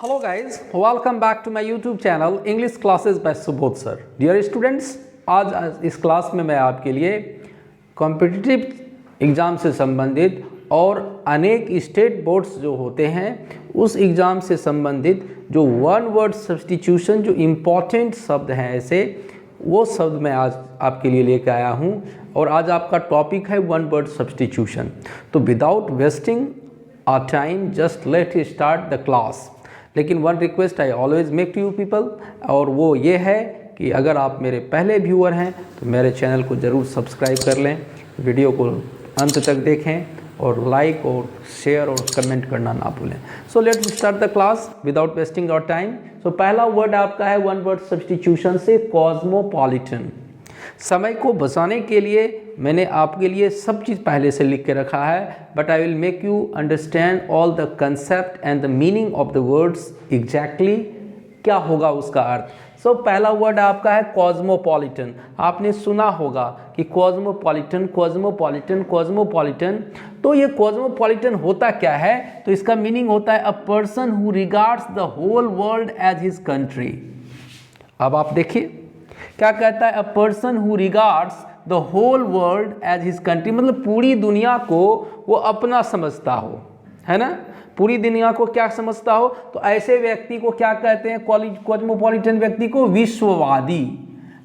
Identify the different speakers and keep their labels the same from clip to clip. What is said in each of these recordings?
Speaker 1: Hello guys, welcome back to my YouTube channel English Classes by Subodh Sir. Dear students, आज इस class में मैं आपके लिए कॉम्पिटिटिव एग्ज़ाम से संबंधित और अनेक स्टेट बोर्ड्स जो होते हैं उस एग्ज़ाम से संबंधित जो वन वर्ड सब्स्टिट्यूशन जो इम्पॉर्टेंट शब्द हैं ऐसे वो शब्द मैं आज आपके लिए लेकर आया हूँ और आज आपका टॉपिक है वन वर्ड सब्स्टिट्यूशन। तो without wasting our time just let start the class. लेकिन one request I always make to you people, और वो ये है कि अगर आप मेरे पहले व्यूअर हैं तो मेरे चैनल को ज़रूर सब्सक्राइब कर लें, वीडियो को अंत तक देखें और लाइक और शेयर और कमेंट करना ना भूलें। So let's start the class without wasting our time. So पहला वर्ड आपका है वन वर्ड सब्स्टिट्यूशन से कॉस्मोपॉलिटन। समय को बचाने के लिए मैंने आपके लिए सब चीज़ पहले से लिख के रखा है, but I will make you understand all the concept and the meaning of the words exactly क्या होगा उसका अर्थ। सो पहला वर्ड आपका है कॉस्मोपॉलिटन। आपने सुना होगा कि कॉस्मोपॉलिटन कॉस्मोपॉलिटन कॉस्मोपॉलिटन। तो ये कॉस्मोपॉलिटन होता क्या है? तो इसका मीनिंग होता है a person who regards the whole world as his country. अब आप देखिए क्या कहता है, a person who regards the whole world as his country, मतलब पूरी दुनिया को वो अपना समझता हो, है ना, पूरी दुनिया को क्या समझता हो। तो ऐसे व्यक्ति को क्या कहते हैं? कॉस्मोपॉलिटन व्यक्ति को विश्ववादी।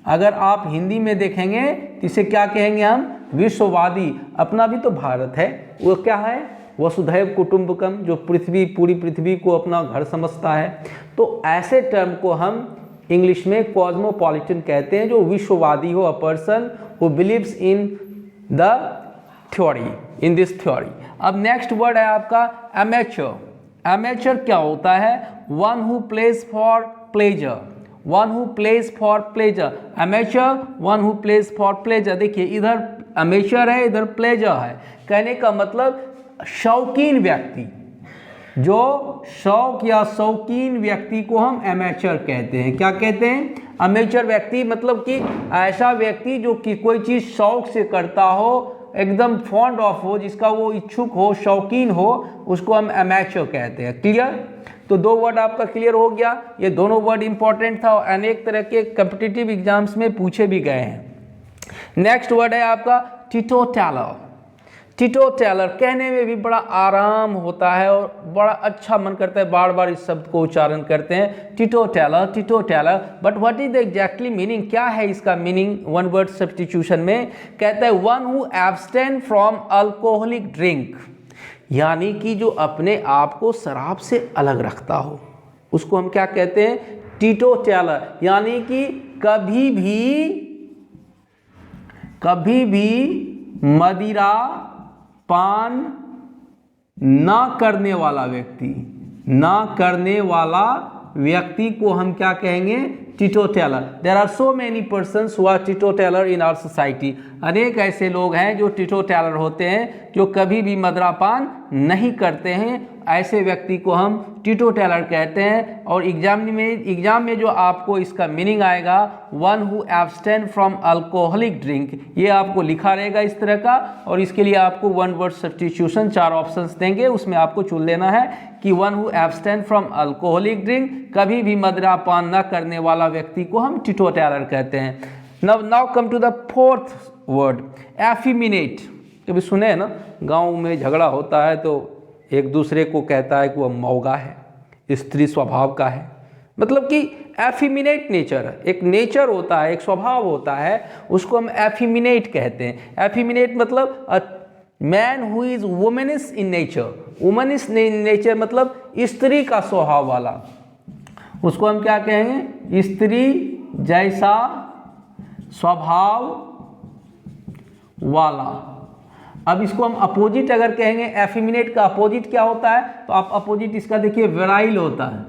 Speaker 1: अगर आप हिंदी में देखेंगे तो इसे क्या कहेंगे हम? विश्ववादी। अपना भी तो भारत है, वो क्या है? वसुधैव कुटुंबकम, जो पूरी पृथ्वी को अपना घर समझता है। तो ऐसे टर्म को हम इंग्लिश में कॉस्मोपॉलिटन कहते हैं, जो विश्ववादी हो, अ person who believes in the theory, in this theory. अब नेक्स्ट वर्ड है आपका एमेच्योर। एमेच्योर क्या होता है? One who plays for pleasure, one who plays for pleasure. Amateur one who plays for pleasure. देखिए इधर एमेच्योर है, इधर प्लेजर है। कहने का मतलब शौकीन व्यक्ति, जो शौक या शौकीन व्यक्ति को हम एमेच्योर कहते हैं। क्या कहते हैं? एमेच्योर व्यक्ति, मतलब कि ऐसा व्यक्ति जो कि कोई चीज़ शौक से करता हो, एकदम फॉन्ड ऑफ हो, जिसका वो इच्छुक हो, शौकीन हो, उसको हम एमेच्योर कहते हैं। क्लियर? तो दो वर्ड आपका क्लियर हो गया। ये दोनों वर्ड इंपॉर्टेंट था और अनेक तरह के कॉम्पिटिटिव एग्जाम्स में पूछे भी गए हैं। नेक्स्ट वर्ड है आपका टीटोटैलर। टीटोटैलर कहने में भी बड़ा आराम होता है और बड़ा अच्छा मन करता है, बार बार इस शब्द को उच्चारण करते हैं, teetotaller teetotaller. But what is the exactly meaning? क्या है इसका मीनिंग वन वर्ड सब्स्टिट्यूशन में? कहता है one who abstain from alcoholic drink, यानी कि जो अपने आप को शराब से अलग रखता हो, उसको हम क्या कहते हैं? टीटोटैलर। यानी कि कभी भी मदिरा पान ना करने वाला व्यक्ति को हम क्या कहेंगे? Teetotaller. There are so many persons who are teetotaller in our society. अनेक ऐसे लोग हैं जो टीटोटैलर होते हैं, जो कभी भी मदिरापान नहीं करते हैं। ऐसे व्यक्ति को हम टीटोटैलर कहते हैं। और एग्जाम में जो आपको इसका मीनिंग आएगा, one who abstain from alcoholic drink, ये आपको लिखा रहेगा इस तरह का। और इसके लिए आपको वन वर्ड सब्स्टिट्यूशन 4 ऑप्शंस देंगे, उसमें आपको चुन लेना है कि one who abstain from alcoholic drink, कभी भी मदिरापान न करने वाला व्यक्ति को हम टीटोटैलर कहते हैं। Now come to the fourth word, effeminate. कभी सुने हैं ना, गाँव में झगड़ा होता है तो एक दूसरे को कहता है कि वह मौगा है, स्त्री स्वभाव का है। मतलब कि एफिमिनेट नेचर, एक नेचर होता है, एक स्वभाव होता है, उसको हम एफिमिनेट कहते हैं। एफिमिनेट मतलब a man who is womanish in nature. Womanish in nature मतलब स्त्री का स्वभाव वाला, उसको हम क्या कहेंगे? स्त्री जैसा स्वभाव वाला। अब इसको हम अपोजिट अगर कहेंगे, एफिमिनेट का अपोजिट क्या होता है? तो आप अपोजिट इसका देखिए, विराइल होता है।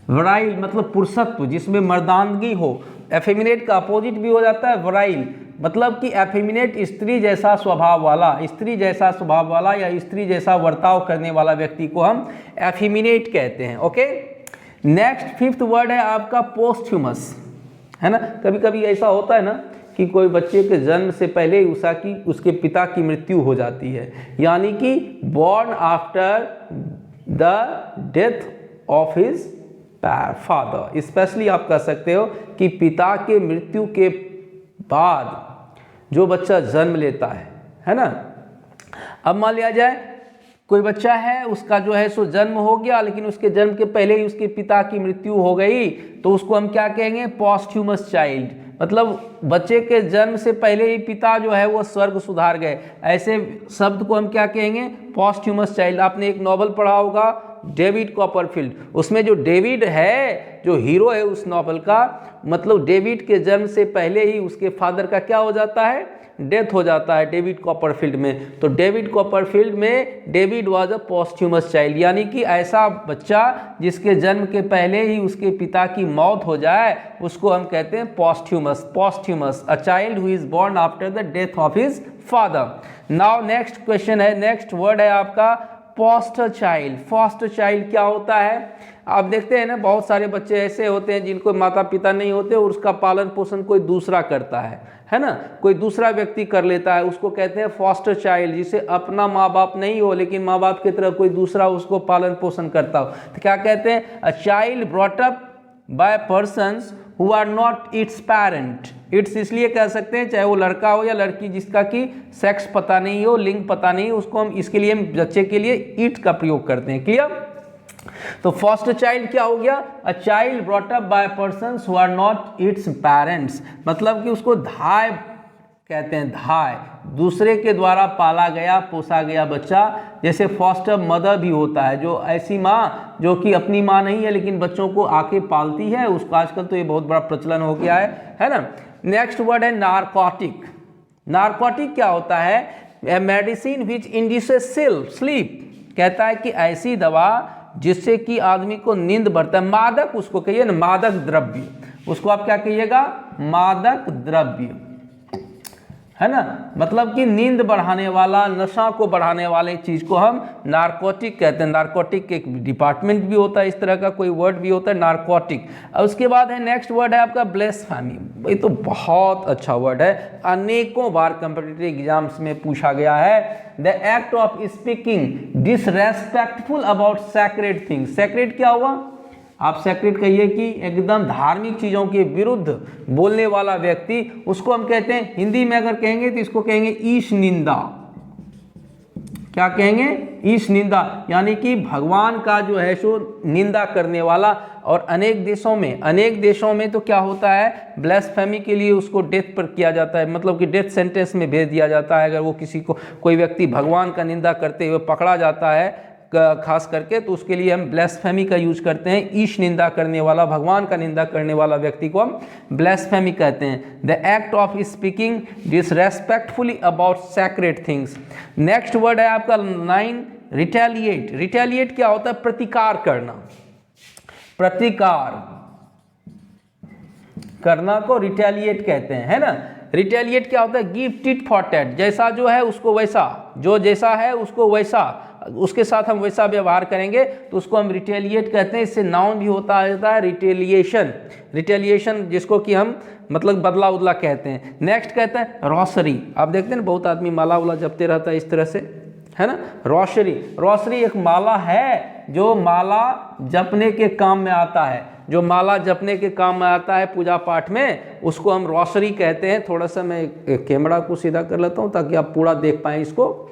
Speaker 1: विराइल मतलब पुरुषत्व, जिसमें मर्दानगी हो। एफिमिनेट का अपोजिट भी हो जाता है विराइल, मतलब कि एफिमिनेट स्त्री जैसा स्वभाव वाला, स्त्री जैसा स्वभाव वाला या स्त्री जैसा बर्ताव करने वाला व्यक्ति को हम एफिमिनेट कहते हैं। ओके, नेक्स्ट फिफ्थ वर्ड है आपका पोस्ट्यूमस, है ना। कभी कभी ऐसा होता है ना कि कोई बच्चे के जन्म से पहले ही उसके पिता की मृत्यु हो जाती है, यानी कि born after the death of his father. Specially आप कह सकते हो कि पिता के मृत्यु के बाद जो बच्चा जन्म लेता है ना। अब मान लिया जाए कोई बच्चा है, उसका जो है सो जन्म हो गया, लेकिन उसके जन्म के पहले ही उसके पिता की मृत्यु हो गई, तो उसको हम क्या कहेंगे? पॉस्ट्यूमस चाइल्ड। मतलब बच्चे के जन्म से पहले ही पिता जो है वो स्वर्ग सुधार गए, ऐसे शब्द को हम क्या कहेंगे? पॉस्ट्यूमस चाइल्ड। आपने एक नॉवल पढ़ा होगा डेविड कॉपरफील्ड, उसमें जो डेविड है, जो हीरो है उस नॉवल का, मतलब डेविड के जन्म से पहले ही उसके फादर का क्या हो जाता है? डेथ हो जाता है डेविड कॉपरफील्ड में। तो डेविड कॉपरफील्ड में डेविड वाज अ पॉस्ट्यूमस चाइल्ड, यानी कि ऐसा बच्चा जिसके जन्म के पहले ही उसके पिता की मौत हो जाए, उसको हम कहते हैं posthumous, a child who is born after the death of his father. Now next question है, नेक्स्ट वर्ड है आपका फॉस्टर चाइल्ड। फॉस्टर चाइल्ड क्या होता है? आप देखते हैं ना, बहुत सारे बच्चे ऐसे होते हैं जिनको माता पिता नहीं होते और उसका पालन पोषण कोई दूसरा करता है ना, कोई दूसरा व्यक्ति कर लेता है, उसको कहते हैं फॉस्टर चाइल्ड, जिसे अपना माँ बाप नहीं हो लेकिन माँ बाप की तरह कोई दूसरा उसको पालन पोषण करता हो, तो क्या कहते हैं? A child brought up by persons who are not its parent. Its इसलिए कह सकते हैं चाहे वो लड़का हो या लड़की, जिसका कि सेक्स पता नहीं हो, लिंग पता नहीं हो, उसको हम इसके लिए हम बच्चे के लिए इट का प्रयोग करते हैं। क्लियर? तो फॉस्टर चाइल्ड क्या हो गया? A child brought up by persons who are not its parents, मतलब कि उसको धाय कहते हैं, धाय, दूसरे के द्वारा पाला गया पोसा गया बच्चा। जैसे फॉस्टर मदर भी होता है, जो ऐसी माँ जो कि अपनी माँ नहीं है लेकिन बच्चों को आके पालती है, उसको आजकल तो ये बहुत बड़ा प्रचलन हो गया है ना। नेक्स्ट वर्ड है नारकोटिक। नारकोटिक क्या होता है? A medicine which induces sleep, कहता है कि ऐसी दवा जिससे कि आदमी को नींद बढ़ता है। मादक उसको कहिए ना, मादक द्रव्य, उसको आप क्या कहिएगा? मादक द्रव्य, है ना, मतलब कि नींद बढ़ाने वाला, नशा को बढ़ाने वाले चीज को हम नारकोटिक कहते हैं। नारकोटिक एक डिपार्टमेंट भी होता है, इस तरह का कोई वर्ड भी होता है नारकोटिक। और उसके बाद है नेक्स्ट वर्ड है आपका ब्लेस्फेमी। ये तो बहुत अच्छा वर्ड है, अनेकों बार कॉम्पिटिटिव एग्जाम्स में पूछा गया है। The act of speaking disrespectful about sacred things. Sacred क्या हुआ? आप सेक्रेट कहिए कि एकदम धार्मिक चीजों के विरुद्ध बोलने वाला व्यक्ति, उसको हम कहते हैं, हिंदी में अगर कहेंगे तो इसको कहेंगे ईश निंदा। क्या कहेंगे? ईश निंदा, यानी कि भगवान का जो है सो निंदा करने वाला। और अनेक देशों में तो क्या होता है? ब्लेस्फेमी के लिए उसको डेथ पर किया जाता है, मतलब कि डेथ सेंटेंस में भेज दिया जाता है। अगर वो किसी को, कोई व्यक्ति भगवान का निंदा करते हुए पकड़ा जाता है खास करके, तो उसके लिए हम ब्लेस्फेमी का यूज करते हैं। ईश निंदा करने वाला, भगवान का निंदा करने वाला व्यक्ति को हम ब्लेस्फेमी कहते हैं। The act of speaking disrespectfully about sacred things. Next word है आपका 9 रिटेलिएट। रिटेलिएट क्या होता है? प्रतिकार करना। प्रतिकार करना को रिटेलिएट कहते हैं, है ना। रिटेलिएट क्या होता है? गिव टिट फॉर टैट, जैसा जो है उसको वैसा, जो जैसा है उसको वैसा, उसके साथ हम वैसा व्यवहार करेंगे तो उसको हम रिटेलिएट कहते हैं। इससे नाउन भी होता है रिटेलिएशन। रिटेलिएशन जिसको कि हम मतलब बदला उदला कहते हैं। नेक्स्ट कहते हैं रोसरी। आप देखते हैं ना, बहुत आदमी माला उला जपते रहता है इस तरह से, है ना। रोसरी एक माला है जो माला जपने के काम में आता है, जो माला जपने के काम में आता है पूजा पाठ में, उसको हम रोसरी कहते हैं। थोड़ा सा मैं कैमरा को सीधा कर लेता हूँ ताकि आप पूरा देख पाएँ इसको।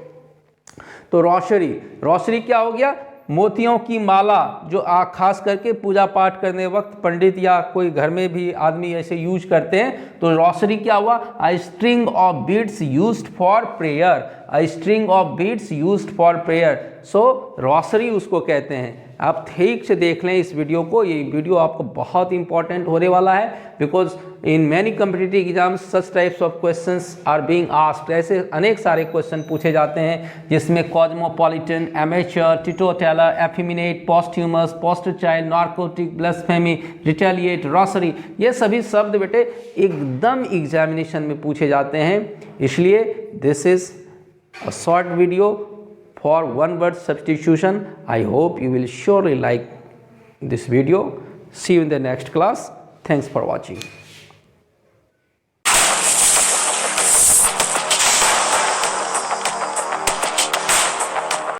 Speaker 1: तो रोसरी क्या हो गया? मोतियों की माला, जो खास करके पूजा पाठ करने वक्त पंडित या कोई घर में भी आदमी ऐसे यूज करते हैं। तो रोसरी क्या हुआ? A string of beads used for prayer. A string of beads used for prayer. So rosary उसको कहते हैं। आप ठीक से देख लें इस वीडियो को, ये वीडियो आपको बहुत इंपॉर्टेंट होने वाला है, because in many competitive exams such types of questions are being asked. ऐसे अनेक सारे क्वेश्चन पूछे जाते हैं जिसमें cosmopolitan, amateur, teetotaller, effeminate, posthumous, poster child, narcotic, blasphemy, retaliate, rosary, ये सभी शब्द बेटे एकदम एग्जामिनेशन में पूछे जाते हैं। इसलिए this is a short video for one word substitution. I hope you will surely like this video. See you in the next class. Thanks for watching.